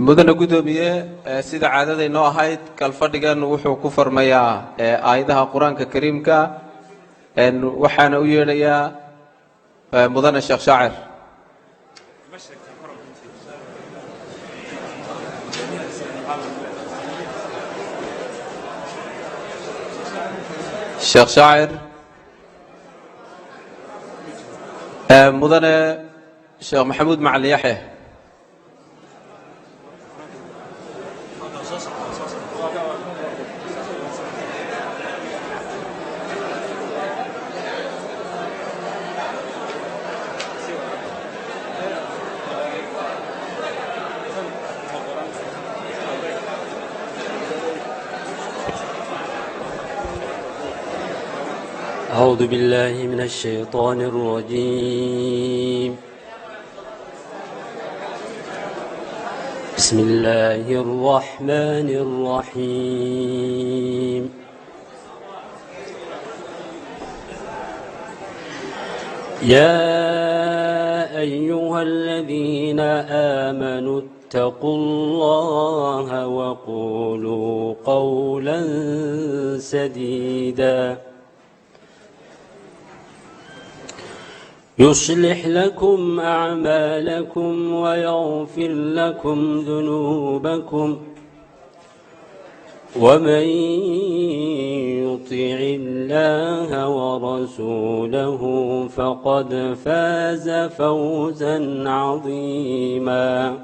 mudana gudoomiye sida caadadaynoo ahayd kalfadhigan wuxuu ku farmayaa aayadaha quraanka kariimka waxaana u yeedhayaa mudane sheekh shaacir sheekh shaacir mudane sheekh maxamuud macalin yaxye أعوذ بالله من الشيطان الرجيم بسم الله الرحمن الرحيم يا أيها الذين آمنوا اتقوا الله وقولوا قولا سديدا يصلح لكم أعمالكم ويغفر لكم ذنوبكم ومن يطع الله ورسوله فقد فاز فوزا عظيما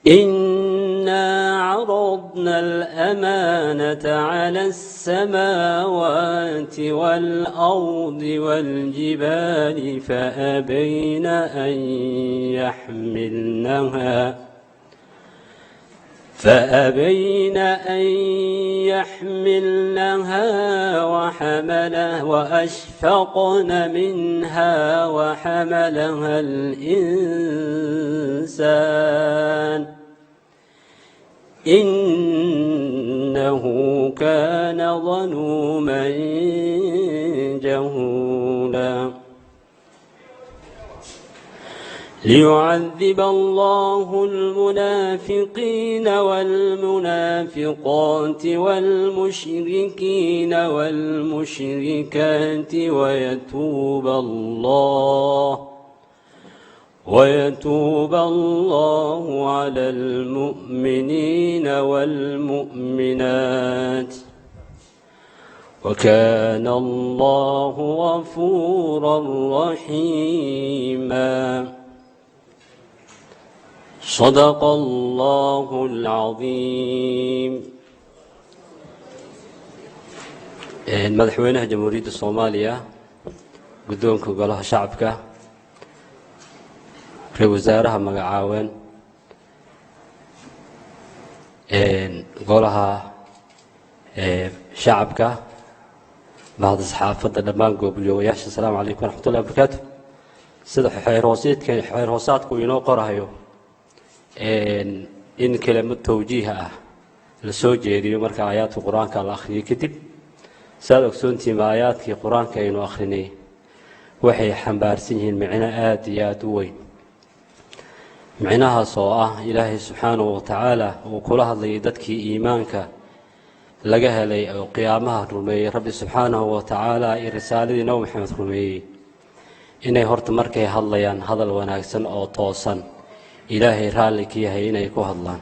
إنا عرضنا الأمانة على السماوات والأرض والجبال فأبين أن يحملنها وأشفقن منها وحملها الإنسان إنه كان ظلوما جهولا ليعذب الله المنافقين والمنافقات والمشركين والمشركات ويتوب الله على المؤمنين والمؤمنات وكان الله غفورا رحيما صدق الله العظيم. مدحوينها جمهورية الصومالية قدومك قالها شعبك وزارها مقعاون قولها شعبك بعض الصحافة لما قبلوا ياش السلام عليكم ورحمة الله وبركاته. سيدة حيروسات كوينو قرهيو إن كلمة توجيهها لسوجي دي مركا آيات القرآن كالآخرية كتب سادك سنتي ما آيات كي قرآن كينو آخريني وحي حنبارسينهن معنا آديات وين معناها صوآه إلهي سبحانه وتعالى وكلها اللي دتكي إيمانك لقاها لي أو قيامها رمي ربي سبحانه وتعالى رسالة نوم محمد رمي إني هرت مركي هالليان هذا الوناكسن أو توصن إلهي رالك يهي إني كو هاللان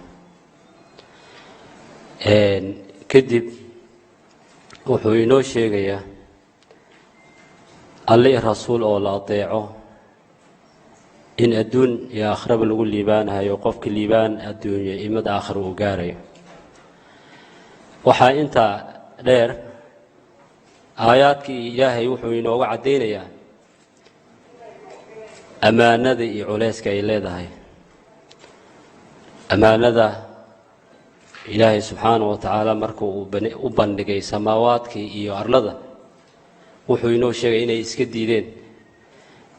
كدب وحوينو شيغيا اللي رسول أو لا أطيعه إن أدون يا أخرب الأول ليبان هاي وقفك الليبان الدنيا إمد آخر وقاري وحا إنت دير آياتك إلهي وحوين وعدين يا أمانة ذي عليسك إليه هاي أمانة إلهي سبحانه وتعالى مركو وبندقي سماواتك إيو أرلده وحوينو شيء إني إسكديدين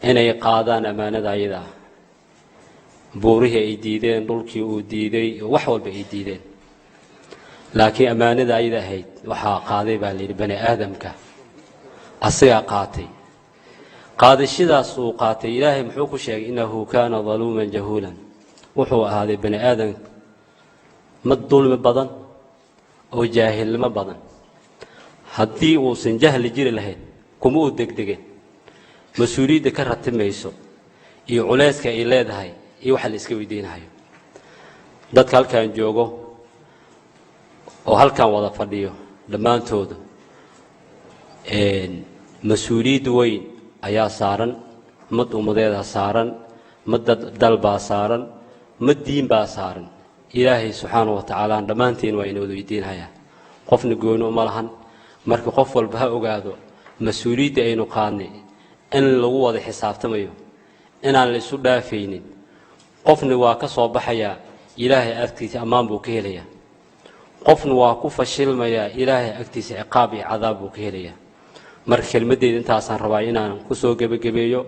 inay qaadaan amaanada ayada buurihii ay diideen dhulkii uu diiday wax walba ay diideen laakiin amaanada ayada ahayd waxa qaaday baa leeyahay bani aadamka asaga qaatay qaadashadaas uu qaatay ilaahay muxuu ku sheegay innahu kaana daluuman jahuulan wuxuu ahaaday bani aadan mid dulmi badan oo jaahilnimo badan haddii uusan jahli jiri lahayn kuma uu degdegeen mas-uuliyadda ka ratimayso iyo culayska ay leedahay iyo waxa la iska weydiinayo dadka halkan joogo oo halkan wada fadhiyo dhammaantooda mas-uuliyad weyn ayaa saaran mid ummadeeda saaran mid dal baa saaran mid diin baa saaran ilaahay subxaanahu wa tacaala dhammaanteen waa inoo weydiinayaa qofna gooni uma lahan marka qof walba ha ogaado mas-uuliyadda aynu qaadnay in lagu wada xisaabtamayo inaan la isu dhaafaynin qofna waa ka soo baxayaa ilaahay agtiisa ammaan buu ka helayaa qofna waa ku fashilmayaa ilaahay agtiisa ciqaab iyo cadaab buu ka helayaa marka kelmaddeeda intaasaan rabaa inaan ku soo gebagabeeyo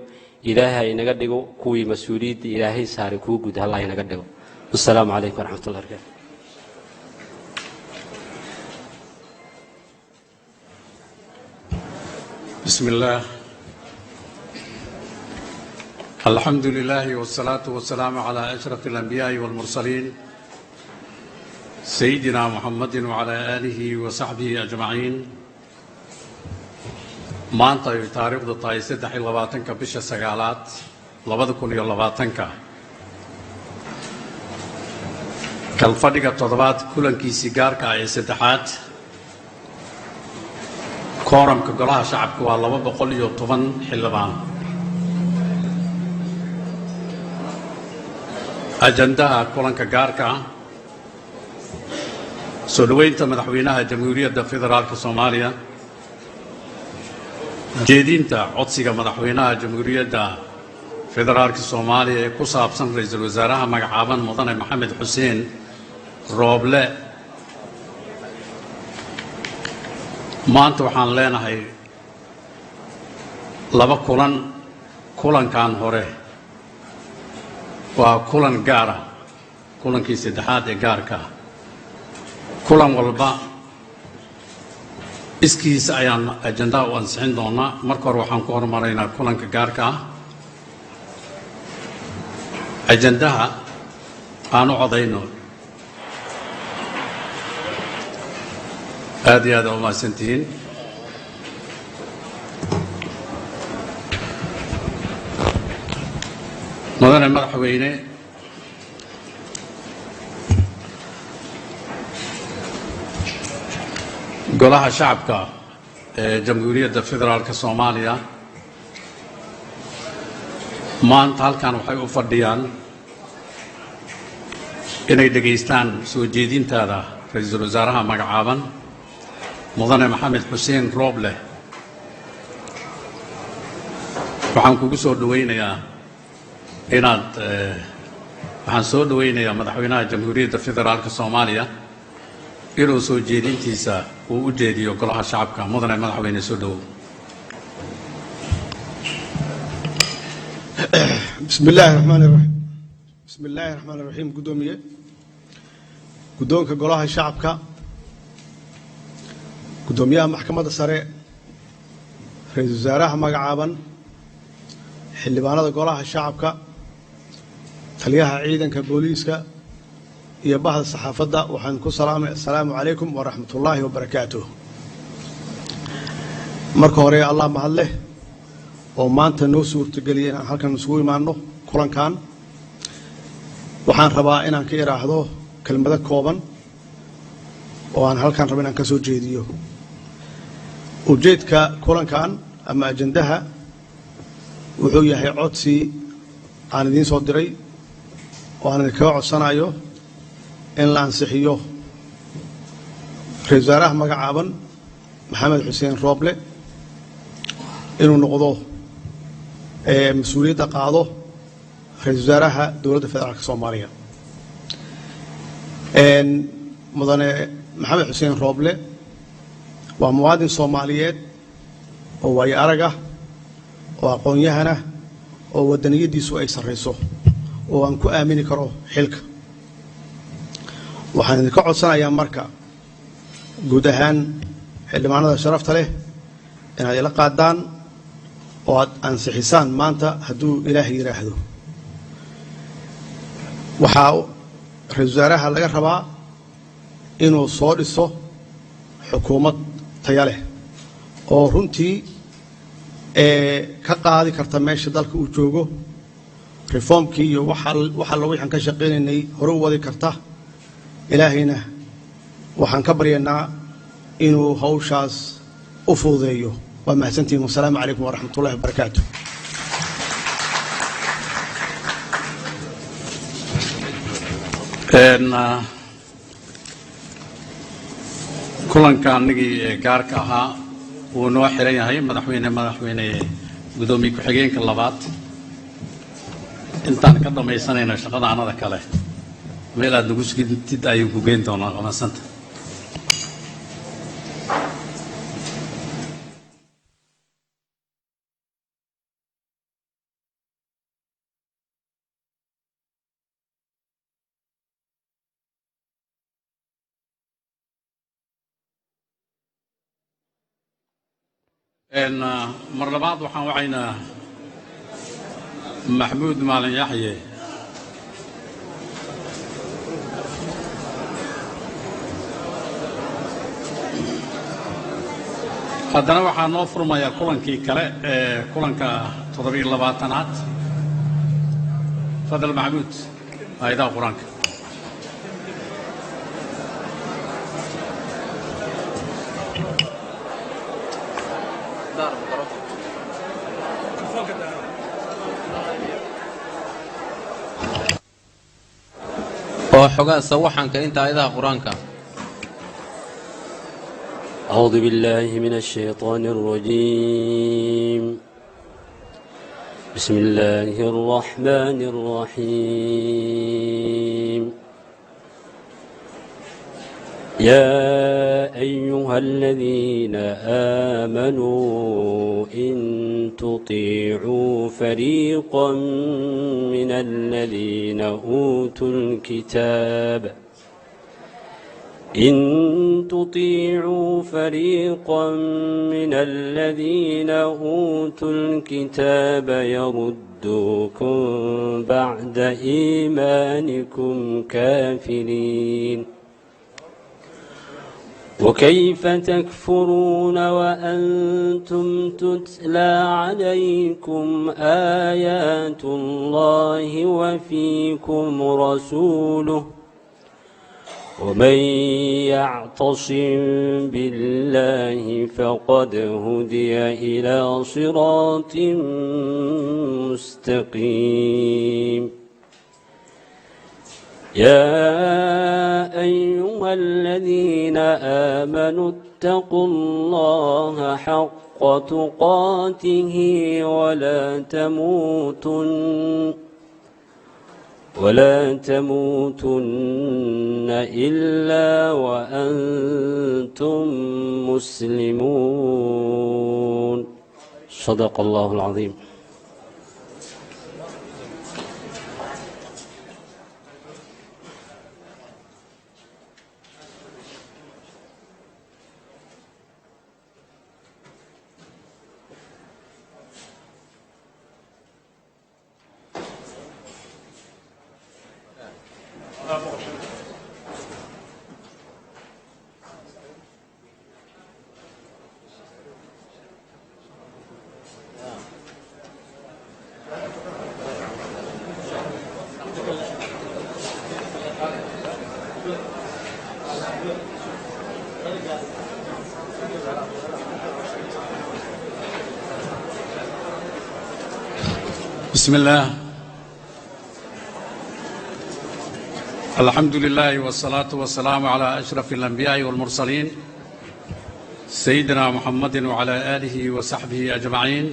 ilaahay inaga dhigo kuwii mas-uuliyadda ilaahay saaray kuwa guud allah inaga dhigo wassalaamu calaykum waraxmatullahi wabarakaatu بسم الله الحمد لله والصلاة والسلام على أشرف الأنبياء والمرسلين سيدنا محمد وعلى آله وصحبه أجمعين maanta ay taariikhdu tahay 23 bisha sagaalaad 2020 kalfadhiga toddobaad kulankiisii gaarka ah ee saddexaad kooramka golaha shacabka waa 210 xildhibaan ajandaha kulanka gaarka ah soo dhaweynta madaxweynaha jamhuuriyadda federaalka Soomaaliya jeedinta codsiga madaxweynaha jamhuuriyadda federaalka Soomaaliya ee ku saabsan ra'iisul wasaaraha magacaaban mudane Maxamed Xuseen Rooble maanta waxaan leenahay laba kulankan hore waa kulan gaar ah kulankii saddexaad ee gaarka ah kulan walba iskiisa ayaan ajandaa u ansixin doonaa marka hore waxaan ku hormaraynaa kulanka gaarka ah ajandaha aan u codayno aad iyo aad u mahadsantihiin mudane madaxweyne golaha shacabka ee jamhuuriyadda federaalka Soomaaliya maanta halkan waxay u fadhiyaan inay dhageystaan soo jeedintaada ra'iisul wasaaraha magacaaban mudane Maxamed Xuseen Rooble waxaan kugu soo dhaweynayaa waxaan soo dhaweynayaa madaxweynaha jamhuuriyadda federaalka Soomaaliya inuu soo jeedintiisa uu u jeediyo golaha shacabka mudane madaxweyne soo dhawow بسم الله الرحمن الرحيم بسم الله الرحمن الرحيم قدومك قولها شعبك قدوميها محكمة السريع رئيس وزراء مقعابا حلبانا قولها شعبك تليها عيدا كبوليسك يا بعض الصحافة وحنكو السلام عليكم ورحمة الله وبركاته مركو هوري الله محله ومانتا نو suurtageliyeen aan halkan isugu imaano kulankan waxaan rabaa inaan ka iraahdo kelmado kooban oo aan halkan rabaa inaan ka soo jeediyo ujeedka kulankan ama ajandaha wuxuu yahay codsi aan idin soo diray oo aan idinka codsanayo in la ansixiyo ra'iisul wasaaraha magacaaban Maxamed Xuseen Rooble inuu noqdo مسؤولية قاضو رئيس وزراء دولة فدرالك الصومالية مدن محمد حسين روبلي ومواد صوماليات وواي أرقة وقونيهنا وودنية دي سوء أكثر رئيسه وأنكو آمين كرو حلك وحان نكعد سنة أيام مركة قدهان اللي معنا شرفت له إن هذه لقادان oo aad ansixisaan maanta hadduu ilaahay yidhaahdo. waxaa ra-iisul wasaaraha laga rabaa inuu soo dhiso xukuumad taya leh oo runtii ka qaadi karta meesha dalka uu joogo, reformkii iyo waxa la wixii ka shaqeynaynay hore u wadi karta. ilaahayna waxaan ka baryaynaa inuu hawshaas u fududeeyo. waa mahadsantihiin. wasalaamu calaykum waraxmatullahi wabarakaatu. kulanka anigii ee gaarka ahaa wuu noo xiran yahay. madaxweyne gudoomiye ku-xigeenka labaad intaan ka dhamaysanayna shaqada anada kale meel aad nagu sugintid ayuu ku geyn doonaa qamasanta. mar labaad waxaan wacaynaa maxamuud maalin yaxye haddana waxaa noo furmayaa kulankii kale ee kulanka 27aad. fadal maxamuud aayadaha qur-aanka. oo xogaa sawaxanka inta aayadaha qur-aanka. أعوذ بالله من الشيطان الرجيم. بسم الله الرحمن الرحيم. يا أيها الذين آمنوا إن تطيعوا فريقا من الذين أوتوا الكتاب يردوكم بعد إيمانكم كافرين. وكيف تكفرون وأنتم تتلى عليكم آيات الله وفيكم رسوله ومن يعتصم بالله فقد هدي إلى صراط مستقيم. يا أيها الذين آمنوا اتقوا الله حق تقاته ولا تموتن إلا وأنتم مسلمون. صدق الله العظيم. بسم الله الحمد لله والصلاة والسلام على أشرف الأنبياء والمرسلين سيدنا محمد وعلى آله وصحبه أجمعين.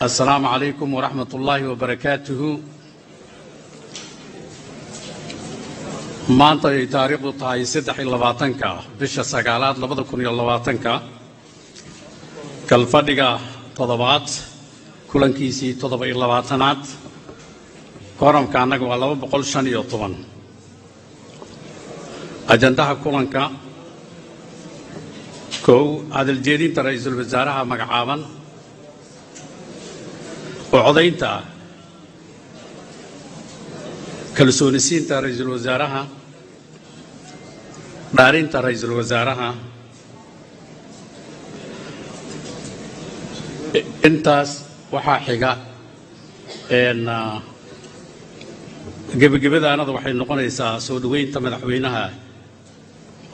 السلام عليكم ورحمة الله وبركاته. maanta ay taariikhdu tahay 23-ka bisha sagaalaad 2020 kalfadhiga toddobaad kulankiisii 27aad. kooramka annaga waa 215. ajandaha kulanka kow hadal jeedinta ra'iisul wasaaraha magacaaban وعضينتا kalsoonisiinta ra'iisul wasaaraha dhaarinta ra'iisul wasaaraha intaas waxaa xiga gebagabadaanada waxay noqonaysaa soo dhaweynta madaxweynaha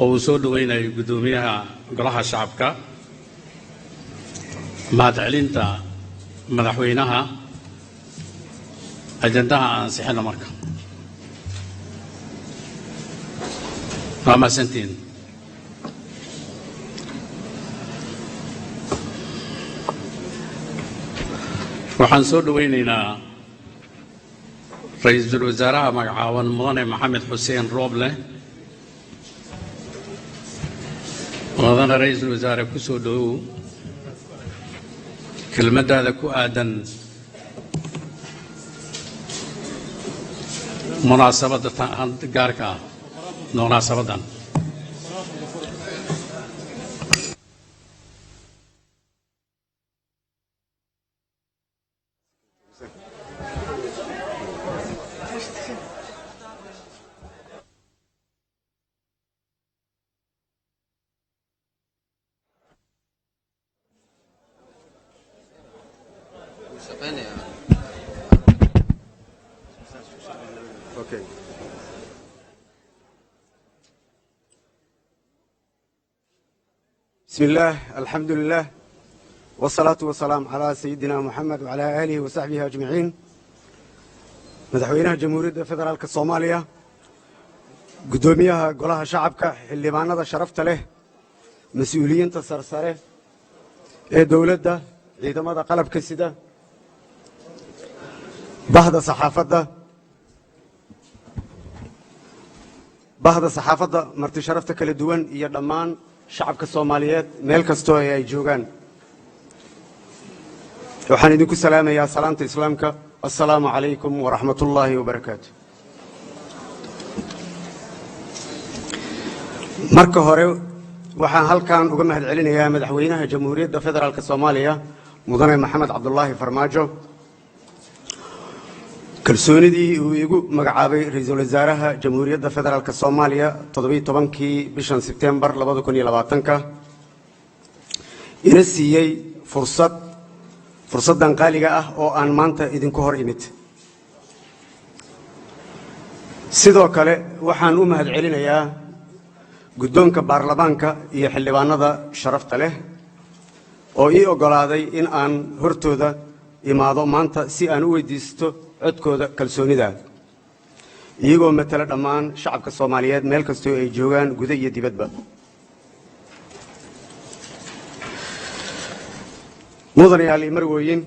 oo uu soo dhaweynayo guddoomiyaha golaha shacabka mahadcelinta madaxweynaha ajandaha ansixina marka mahadsantiin waxaan soo dhaweynaynaa ra'iisul wasaaraha magacaaban mudane maxamed xuseen rooble mudane ra'iisul wasaare ku soo dhawow kelmadaada ku aadan munaasabadda gaarka ah munaasabadan Okay. بسم الله الحمد لله والصلاة والسلام على سيدنا محمد وعلى آله وصحبه أجمعين مدحوينها جمهورية فدرالك الصومالية قدوميها قولها شعبك اللي معنا شرفت له مسؤولين تصرصره دولة ده عندما ده قلب كسده بهذا صحافة ده bahda saxaafadda marti sharafta kala duwan iyo dhammaan shacabka Soomaaliyeed meel kasto ay joogaan waxaan idinku salaamayaa salaanta islaamka assalaamu calaykum wa rahmatullaahi wa barakaatuh marka hore waxaan halkan uga mahadcelinayaa madaxweynaha jamhuuriyadda federaalka Soomaaliya mudane maxamed cabdullaahi farmaajo kalsoonidii uu igu magacaabay ra'iisul wasaaraha jamhuuriyadda federaalka Soomaaliya 17kii bishan September 2020 ina siiyay fursadan qaaliga ah oo aan maanta idinku hor imid sidoo kale waxaan u mahadcelinayaa guddoonka baarlamaanka iyo xildhibaanada sharafta leh oo ii ogolaaday in aan hortooda imaado maanta si aan u weydiisto codkooda kalsoonida iyagoo matala dhammaan shacabka Soomaaliyeed meel kasto ay joogaan gudaha iyo dibadba mudanayaal marwooyin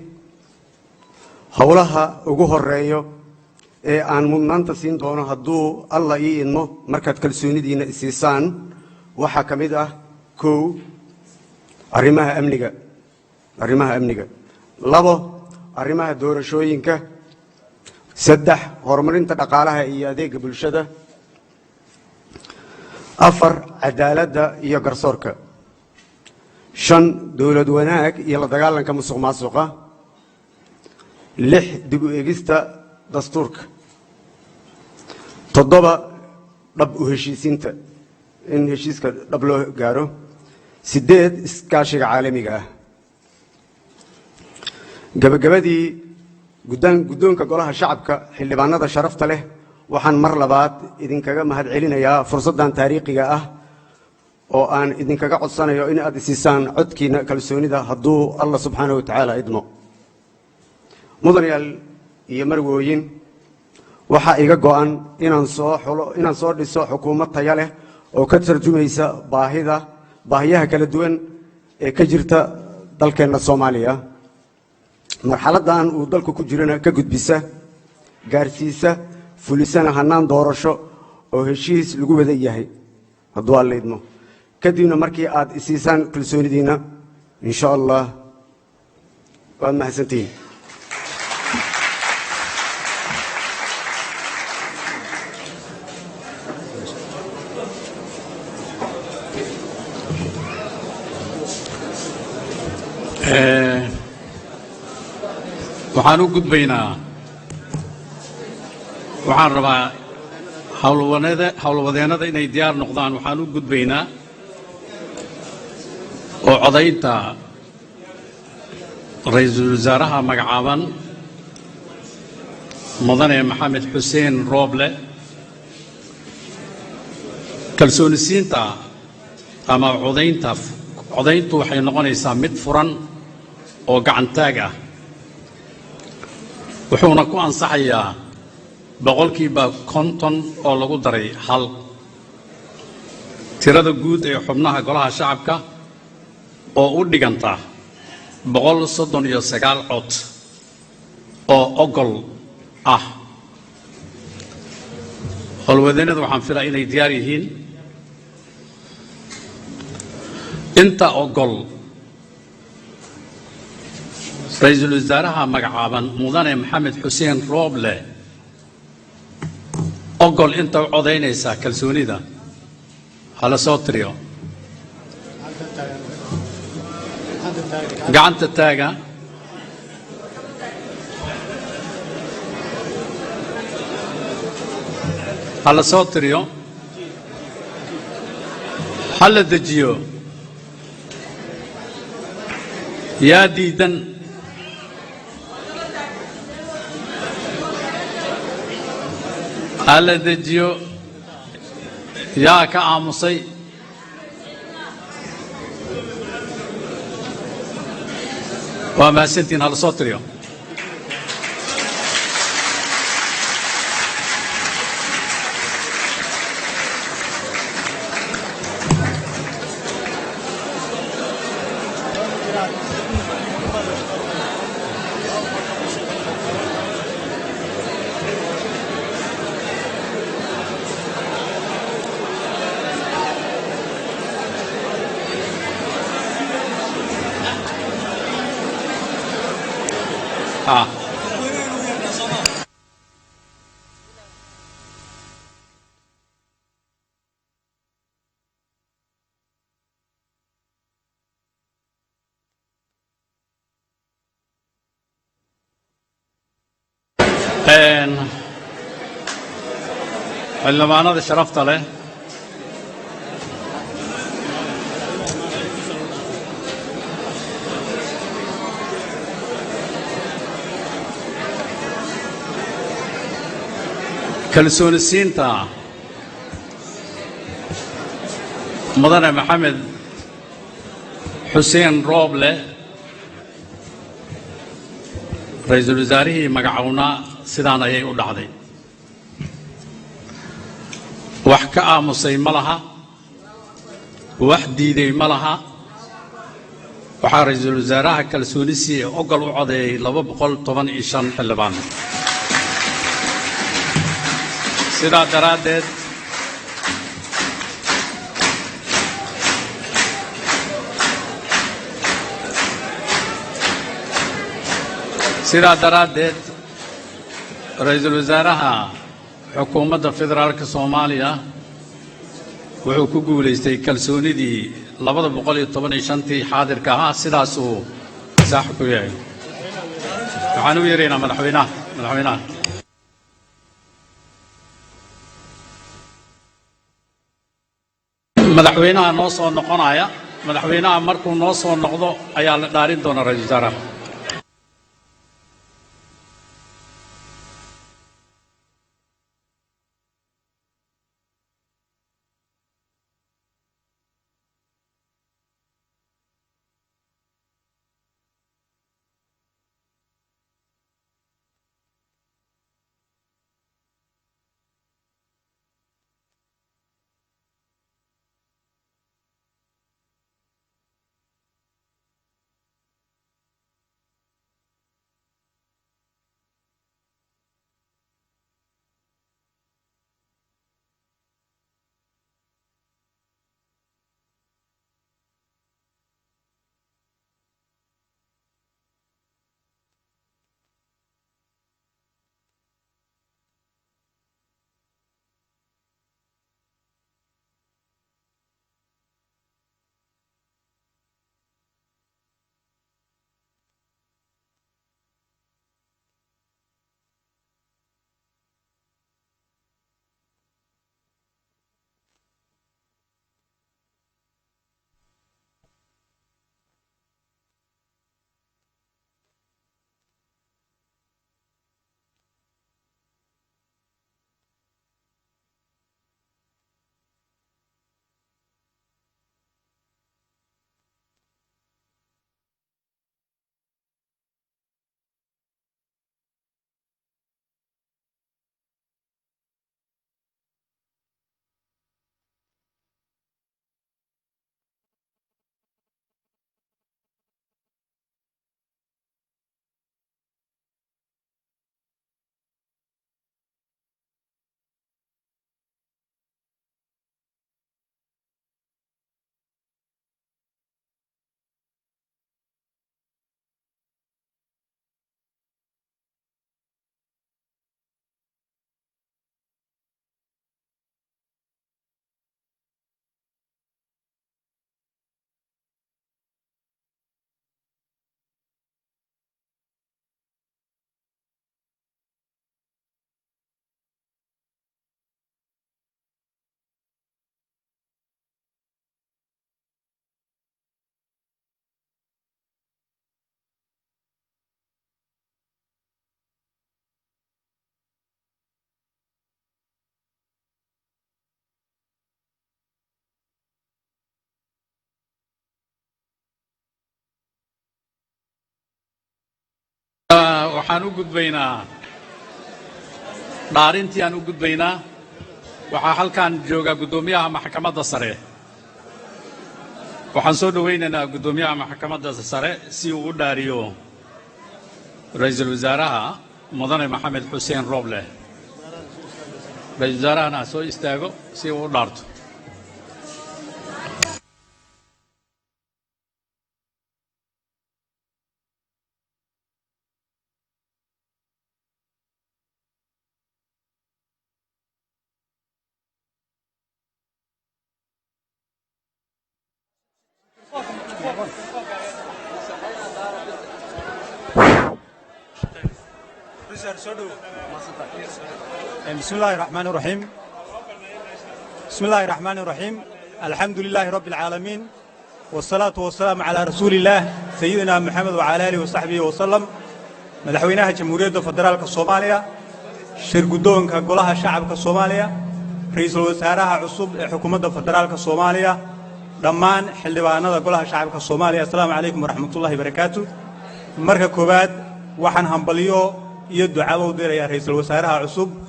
hawlaha ugu horeeyo ee aan mudnaanta siin doono hadduu Allah ii idmo markaad kalsoonidiina isiisaan waxa kamid ah koow arrimaha amniga labo arrimaha doorashooyinka saddex horumarinta dhaqaalaha iyo adeegga bulshada afar cadaaladda iyo garsoorka shan dawlad wanaag iyo la dagaalanka musuqmaasuqa lix dib u eegista dastuurka toddoba dhab u heshiisiinta in heshiiska dhab loo gaaro sideed iskaashiga caalamiga ah gabagabadii guddoonka golaha shacabka xildhibaanada sharafta leh waxaan mar labaad idinkaga mahadcelinayaa fursadan taariikhiga ah oo aan idinkaga codsanayo in aad isiisaan codkiina kalsoonida hadduu Allah subxaanahu wa ta'aala idmo mudanayaal iyo marwooyin waxa iga go'an inaan soo dhiso xukuumad tayo leh oo ka tarjumaysa baahiyaha kala duwan ee ka jirta dalkeena Soomaaliya marxaladan uu dalku ku jirana ka gudbisa gaarsiisa fulisana hanaan doorasho oo heshiis lagu wada yahay hadduu alla idmo kadibna markii aad isiisaan kalsoonidiina insha Allah waad mahadsantihiin waxaan u gudbaynaa waxaan rabaa howlwadeennada inay diyaar noqdaan. waxaan u gudbaynaa oo codaynta ra'iisul wasaaraha magacaaban mudane maxamed xuseen rooble. kalsoonisiinta ama codayntu waxay noqonaysaa mid furan oo gacantaag ah, wuxuuna ku ansaxayaa boqolkiiba 50 oo lagu daray hal tirada guud ee xubnaha golaha shacabka oo u dhiganta 139 cod oo ogol ah. howlwadeennada waxaan filaa inay diyaar yihiin. inta ogol ra'iisul wasaaraha magacaaban mudane maxamed xuseen rooble ogol inta u codaynaysaa kalsoonida hala soo tiriyo. gacanta taaga. hala soo tiriyo. hala dejiyo. yaa diidan? hala dejiyo. yaa ka aamusay? waa mahadsantiin. hala soo tiriyo. xildhibaanada sharafta leh, kalsoonisiinta mudane maxamed xuseen rooble ra'iisul wasaarihii magacownaa sidaan ayay u dhacday. wax ka aamusay ma laha, wax diiday ma laha. waxaa ra'iisul wasaaraha kalsoonisiii ogol u codeeyay 215 xildhibaan. sidaa daraaddeed ra'iisul wasaaraha xukuumadda federaalka Soomaaliya wuxuu ku guuleystay kalsoonidii 215tii xaadirka ahaa. sidaasuu saax ku yahay. waxaan u yeeraynaa madaxweynaha. madaxweynaha noo soo noqonaya. madaxweynaha markuu noo soo noqdo ayaa la dhaarin doonaa ra'iisul wasaaraha. waxaan u gudbaynaa dhaarintii aan u gudbaynaa waxaa halkan jooga guddoomiyaha maxkamadda sare waxaan soo dhawaynaynaa guddoomiyaha maxkamadda sare si uu u dhaariyo ra'iisul wasaaraha mudane maxamed xuseen rooble ra'iisul wasaarahana soo istaago si uu u dhaarto بسم الله الرحمن الرحيم بسم الله الرحمن الرحيم الحمد لله رب العالمين والصلاة والسلام على رسول الله سيدنا محمد وعلى آله وصحبه وسلم مدحوينها جمهورية فدرالك الصومالية شرقدونك قولها شعبك الصومالية رئيس الوزراء عصوب حكومة فدرالك الصومالية ضمان حلبانا قولها شعبك الصومالية السلام عليكم ورحمة الله وبركاته مركز كوباد وحن همبليو يدعى ودير رئيس الوزراء عصوب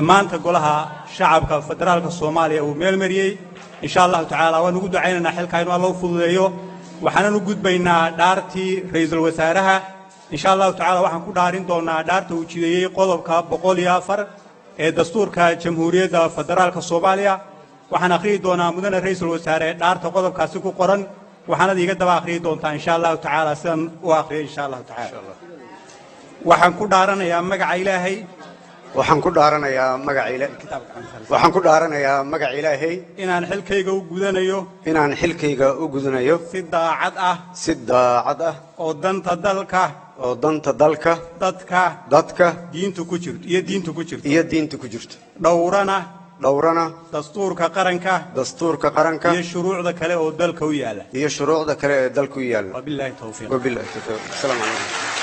maanta golaha shacabka federaalka Soomaaliya uu meel mariyay insha Allah taala waan ugu ducaynaynaa xilka inuu Allah u fududeeyo waxaan u gudbaynaa dhaartii ra'iisul wasaaraha insha Allah taala waxaan ku dhaarin doonaa dhaarta uu jideeyay qodobka 104 ee dastuurka jamhuuriyadda federaalka Soomaaliya waxaan akhriyi doonaa mudane ra'iisul wasaare dhaarta qodobkaasi ku qoran waxaana iga daba akhriyi doontaa insha Allah taala sidan u akhriyo insha Allah taala waxaan ku dhaaranayaa magaca Ilaahay waxaan ku dhaaranayaa magaca Ilaahay inaan xilkayga u gudanayo si daacad ah oo danta dalka dadka diintu ku jirto dhowrana dastuurka qaranka iyo shuruucda kale oo dalka u yaala wabillahi tawfiiq assalaamu calaykum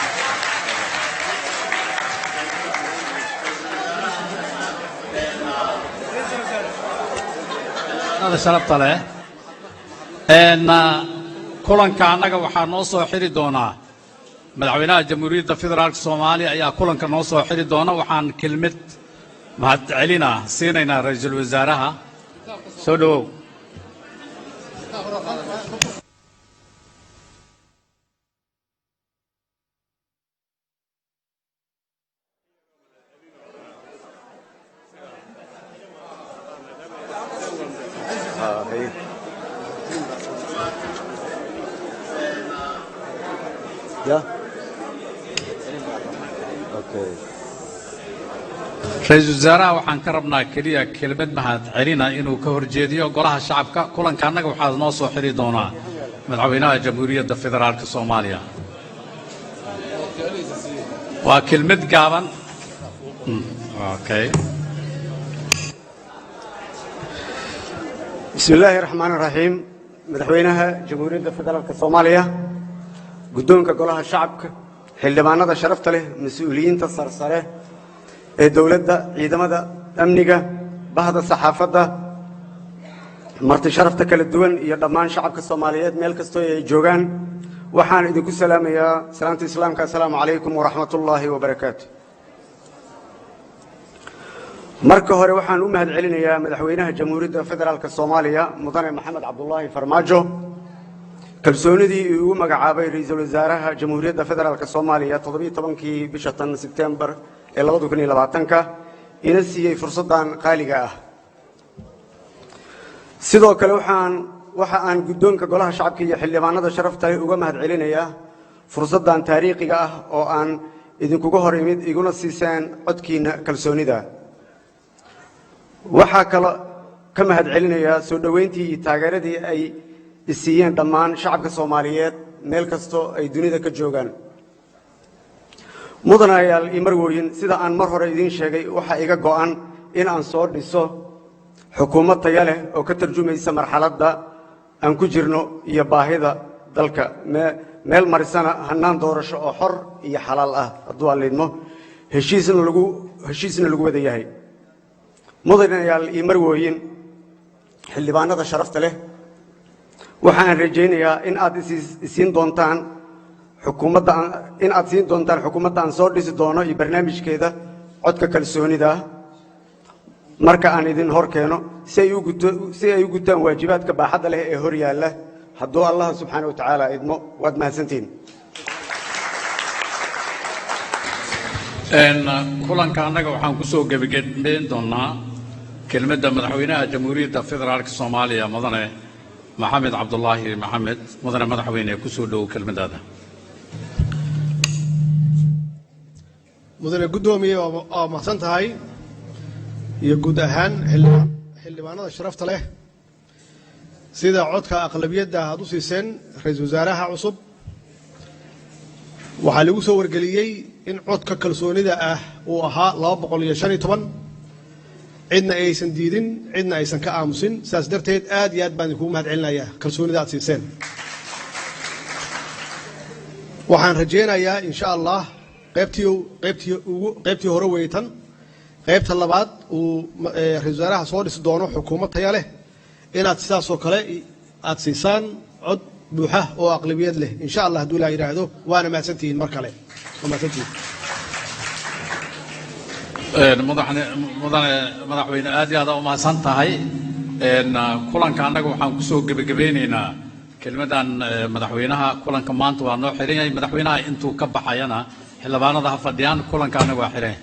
هذا شرفت له ان كلنك anaga waxa noo soo xiri doona madaxweynaha jamhuuriyadda federaalka Soomaaliya ayaa kulanka noo soo xiri doona waxaan kelmad mahad celina siinayna ra'iisul wasaaraha soo dhawow ra'iisul wasaaraha waxaan ka rabnaa kaliya kelmad mahad celina inuu ka horjeediyo golaha shacabka kulanka anaga waxa noo soo xiri doona madaxweynaha jamhuuriyadda federaalka Soomaaliya waa kelmad gaaban بسم الله الرحمن الرحيم مدحوينها جمهورية فدرالك الصومالية قدونك قولها شعبك حلبانا شرفت له مسؤولين تصرصره الدولة عيدمة أمنية بهذا الصحافة مرت شرفتك للدول يضمان شعبك الصوماليات ملك استوي جوغان وحان إذن السلام يا سلامة الإسلام السلام عليكم ورحمة الله وبركاته marka hore waxaan u mahad celinayaa madaxweynaha jamhuuriyadda federaalka Soomaaliya mudane Maxamed Cabdullaahi Farmaajo kalsoonidii uu magacaabay ra'iisul wasaaraha jamhuuriyadda federaalka Soomaaliya 17kii bisha September ee 2020 ina siiyay fursadan qaaliga ah sidoo kale waxa aan guddoonka golaha shacabka iyo xildhibaanada sharafta leh uga mahad celinayaa fursadan taariikhiga ah oo aan idinkuga hor imid iguna siiseen codkiina kalsoonida waxaa kale ka mahad celinayaa soo dhaweyntii iyo taageeradii ay isiiyeen dhammaan shacabka Soomaaliyeed meel kasto ay dunida ka joogaan mudanayaal iyo marwooyin sida aan mar hore idin sheegay waxa iga go'an in aan soo dhiso xukuumad tayo leh oo ka tarjumaysa marxaladda aan ku jirno iyo baahida dalka meel marisana hanaan doorasho oo xor iyo xalaal ah hadduu aleedmo heshiisna lagu wada yahay mudanayaal iyo marwooyin xildhibaanada sharafta leh waxaan rajaynayaa in aad isiin doontaan xukuumadda in aad siin doontaan xukuumadda aan soo dhisi doono iyo barnaamijkeeda codka kalsoonida marka aan idin hor keeno si ay u gutaan waajibaadka baaxadda leh ee hor yaalla hadduu allah subxaana wa tacaala idmo waad mahadsantihiin kulanka annaga waxaan ku soo gebagabeyn doonaa kelmadda madaxweynaha jamhuuriyadda federaalka soomaaliya mudane maxamed cabdulaahi maxamed mudane madaxweyne ku soo dhowow kelmaddaada mudane guddoomiye waa mahadsan tahay iyo guud ahaan xildhibaanada sharafta leh sida codka aqlabiyadda aad u siiseen ra-iisul wasaaraha cusub waxaa lagu soo wargeliyey in codka kalsoonida ah uu ahaa 215 cidna aysan diidin cidna aysan ka aamusin sidaas darteed aad iyo aad baan idinkugu mahad celinayaa kalsoonida aad siiseen waxaan rajaynayaa insha allah qaybtii hore weytan qaybta labaad uu ra-iisul wasaaraha soo dhisi doono xukuumad taya leh inaad sidaasoo kale aad siisaan cod buuxa oo aqlabiyad leh insha allah hadduu ilaa yidhaahdo waana mahadsantihiin mar kale waa mahadsantihiin mudane madaxweyne aad iyo aad u mahadsan tahay kulanka annaga waxaan ku soo gebagabeynaynaa kelmaddan madaxweynaha kulanka maanta waa noo xiran yahay madaxweynaha intuu ka baxayana xildhibaanada ha fadhiyaan kulanka annaga waa xiran yahay